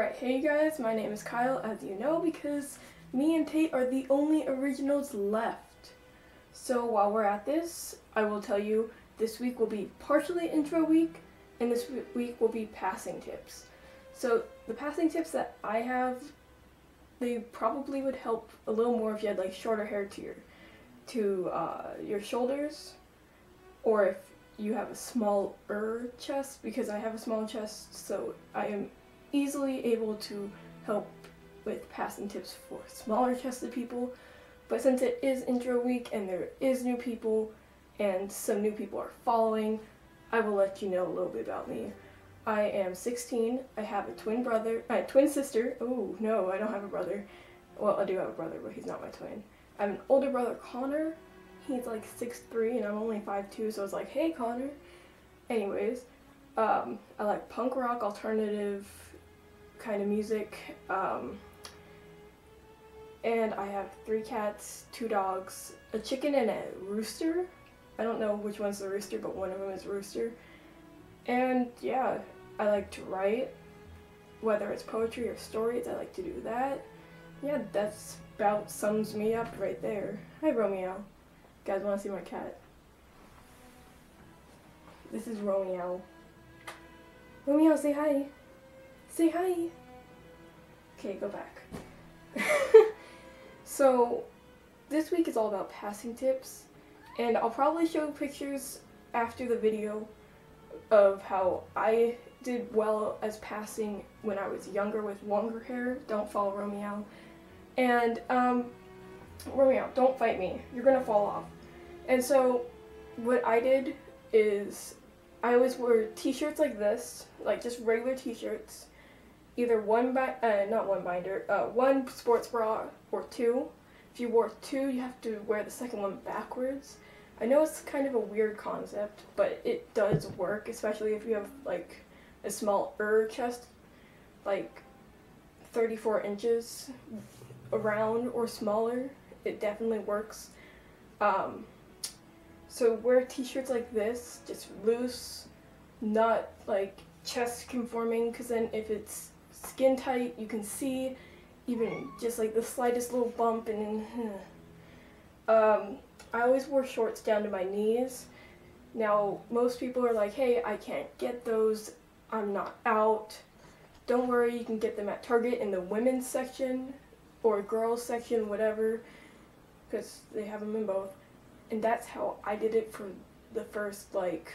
Alright, hey guys, my name is Kyle, as you know, because me and Tate are the only originals left. So while we're at this, I will tell you this week will be partially intro week, and this week will be passing tips. So the passing tips that I have, they probably would help a little more if you had like shorter hair to your shoulders, or if you have a smaller chest, because I have a small chest, so I am easily able to help with passing tips for smaller chested people. But since it is intro week and there is new people and some new people are following, I will let you know a little bit about me. I am 16, I have a twin sister. Oh no, I don't have a brother. Well, I do have a brother, but he's not my twin. I have an older brother, Connor. He's like 6'3" and I'm only 5'2", so I was like, hey Connor. Anyways, I like punk rock, alternative kind of music, and I have 3 cats, 2 dogs, a chicken, and a rooster. I don't know which one's the rooster, but one of them is rooster. And yeah, I like to write, whether it's poetry or stories. I like to do that. Yeah, that's about sums me up right there. Hi Romeo. You guys want to see my cat? This is Romeo. Romeo, say hi. Say hi. Okay, go back. So, this week is all about passing tips, and I'll probably show pictures after the video of how I did well as passing when I was younger with longer hair. Don't follow Romeo. And, Romeo, don't fight me. You're gonna fall off. And so, what I did is, I always wore t-shirts like this, like just regular t-shirts. Either one sports bra or 2. If you wore 2, you have to wear the second one backwards. I know it's kind of a weird concept, but it does work, especially if you have like a smaller chest, like 34 inches around or smaller. It definitely works. So wear t-shirts like this, just loose, not like chest conforming, because then if it's skin tight, you can see even just like the slightest little bump. And I always wore shorts down to my knees. Now most people are like, hey, I can't get those, I'm not out. Don't worry, you can get them at Target in the women's section or girls section, whatever, because they have them in both. And that's how I did it for the first like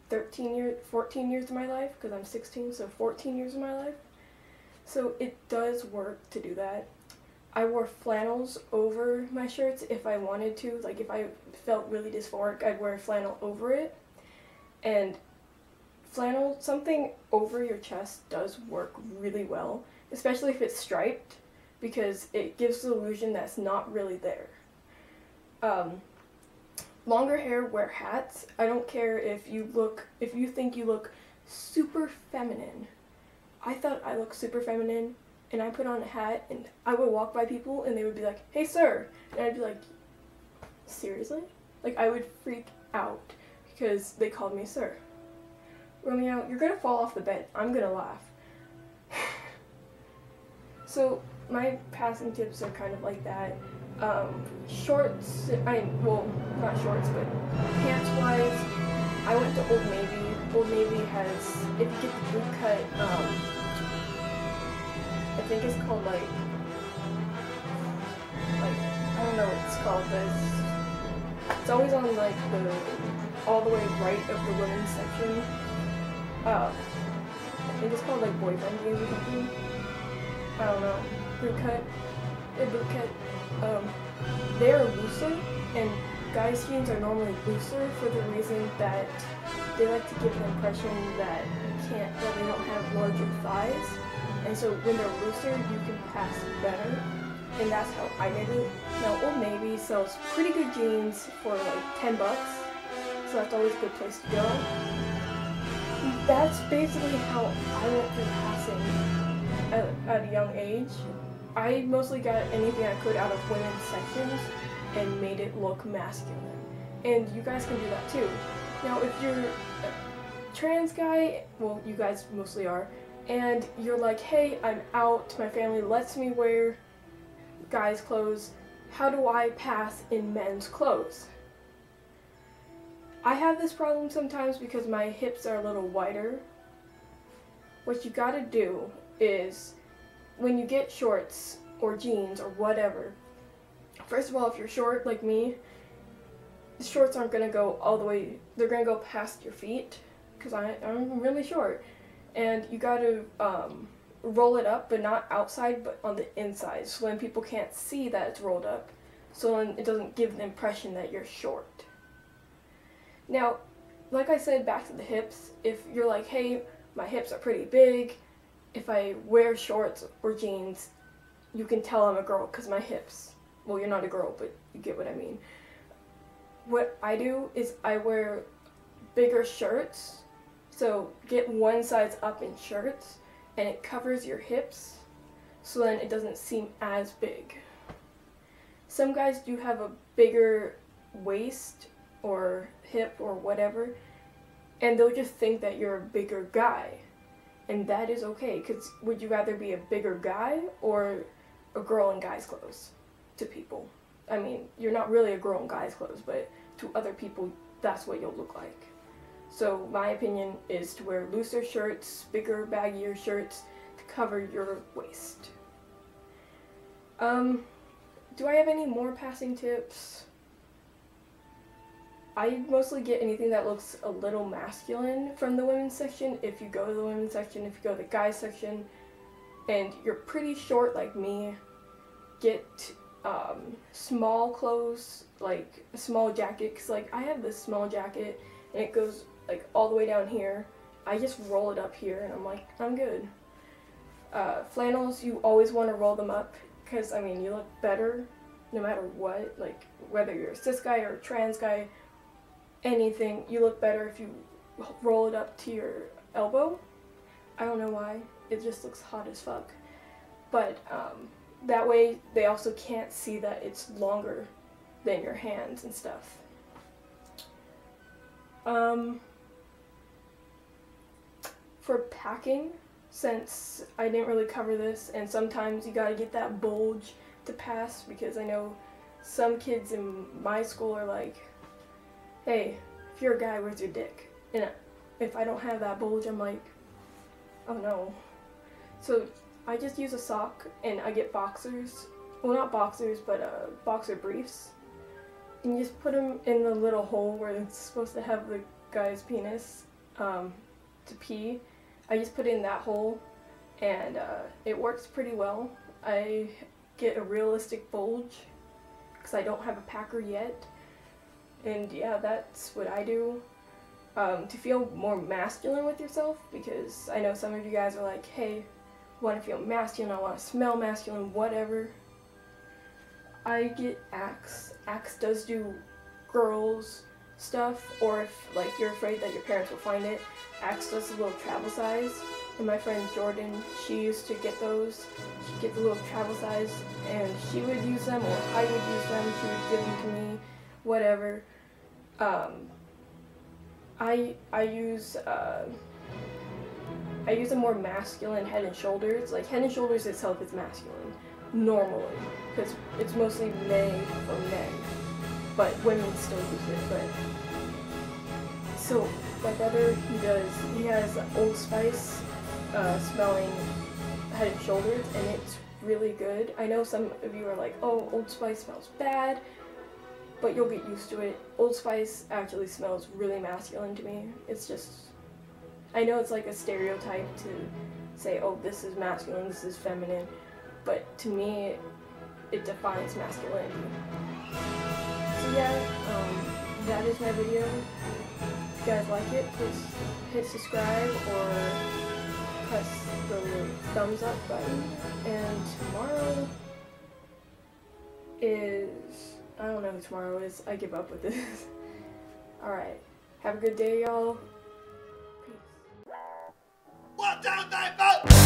14 years of my life, because I'm 16, so 14 years of my life. So it does work to do that. I wore flannels over my shirts if I wanted to. Like if I felt really dysphoric, I'd wear a flannel over it. And flannel, something over your chest, does work really well, especially if it's striped, because it gives the illusion that's not really there. Longer hair, wear hats. I don't care if you think you look super feminine. I thought I looked super feminine, and I put on a hat, and I would walk by people, and they would be like, hey sir, and I'd be like, seriously? Like, I would freak out, because they called me sir. Romeo, you're gonna fall off the bed. I'm gonna laugh. So, my passing tips are kind of like that. Shorts, well, not shorts, but pants-wise, I went to Old Navy. Old Navy has, if you get the boot cut, I think it's called like, I don't know what it's called, but it's always on like all the way right of the women's section. I think it's called like boyfriend jeans or something. I don't know. Boot cut. They're looser, and guys' jeans are normally looser for the reason that they like to give the impression that they don't have larger thighs, and so when they're looser, you can pass better, and that's how I did it. Now, Old Navy sells pretty good jeans for like $10, so that's always a good place to go. That's basically how I went through passing at a young age. I mostly got anything I could out of women's sections and made it look masculine. And you guys can do that too. Now if you're a trans guy, well, you guys mostly are, and you're like, hey, I'm out, my family lets me wear guys' clothes, how do I pass in men's clothes? I have this problem sometimes because my hips are a little wider. What you gotta do is, when you get shorts or jeans or whatever, first of all, if you're short like me, the shorts aren't gonna go all the way, they're gonna go past your feet, because I'm really short. And you gotta roll it up, but not outside, but on the inside, so then people can't see that it's rolled up, so then it doesn't give the impression that you're short. Now, like I said, back to the hips, if you're like, hey, my hips are pretty big, if I wear shorts or jeans, you can tell I'm a girl because my hips, well, you're not a girl, but you get what I mean. What I do is I wear bigger shirts, so get one size up in shirts, and it covers your hips, so then it doesn't seem as big. Some guys do have a bigger waist or hip or whatever, and they'll just think that you're a bigger guy, and that is okay, because would you rather be a bigger guy or a girl in guys' clothes to people? I mean, you're not really a girl in guys' clothes, but to other people, that's what you'll look like. So my opinion is to wear looser shirts, bigger, baggier shirts to cover your waist. Do I have any more passing tips? I mostly get anything that looks a little masculine from the women's section. If you go to the women's section, if you go to the guys section, and you're pretty short like me, get small clothes, like a small jacket, because like I have this small jacket and it goes like all the way down here. I just roll it up here and I'm like, I'm good. Flannels, you always want to roll them up, because I mean, you look better no matter what, like whether you're a cis guy or a trans guy, anything, you look better if you roll it up to your elbow. I don't know why, it just looks hot as fuck. But that way they also can't see that it's longer than your hands and stuff. For packing, since I didn't really cover this, and sometimes you gotta get that bulge to pass, because I know some kids in my school are like, hey, if you're a guy, where's your dick? And if I don't have that bulge, I'm like, oh no. So I just use a sock, and I get boxers, well, not boxers, but boxer briefs, and you just put them in the little hole where it's supposed to have the guy's penis to pee. I just put it in that hole, and it works pretty well. I get a realistic bulge because I don't have a packer yet, and yeah, that's what I do to feel more masculine with yourself, because I know some of you guys are like, hey, I want to feel masculine, I want to smell masculine, whatever. I get Axe. Axe does do girls stuff, or if like you're afraid that your parents will find it, Axe does a little travel size, and my friend Jordan, she used to get those. She'd get the little travel size, and she would use them, or I would use them, she would give them to me, whatever. I use a more masculine Head and Shoulders. Like, Head and Shoulders itself is masculine, normally, because it's mostly made for men, but women still use it. But so my brother, he has Old Spice smelling Head and Shoulders, and it's really good. I know some of you are like, oh, Old Spice smells bad, but you'll get used to it. Old Spice actually smells really masculine to me. It's just, I know it's like a stereotype to say, oh, this is masculine, this is feminine, but to me, it defines masculinity. So yeah, that is my video. If you guys like it, please hit subscribe or press the thumbs up button. And tomorrow is, I don't know who tomorrow is. I give up with this. Alright. Have a good day, y'all. Peace. What don't they vote?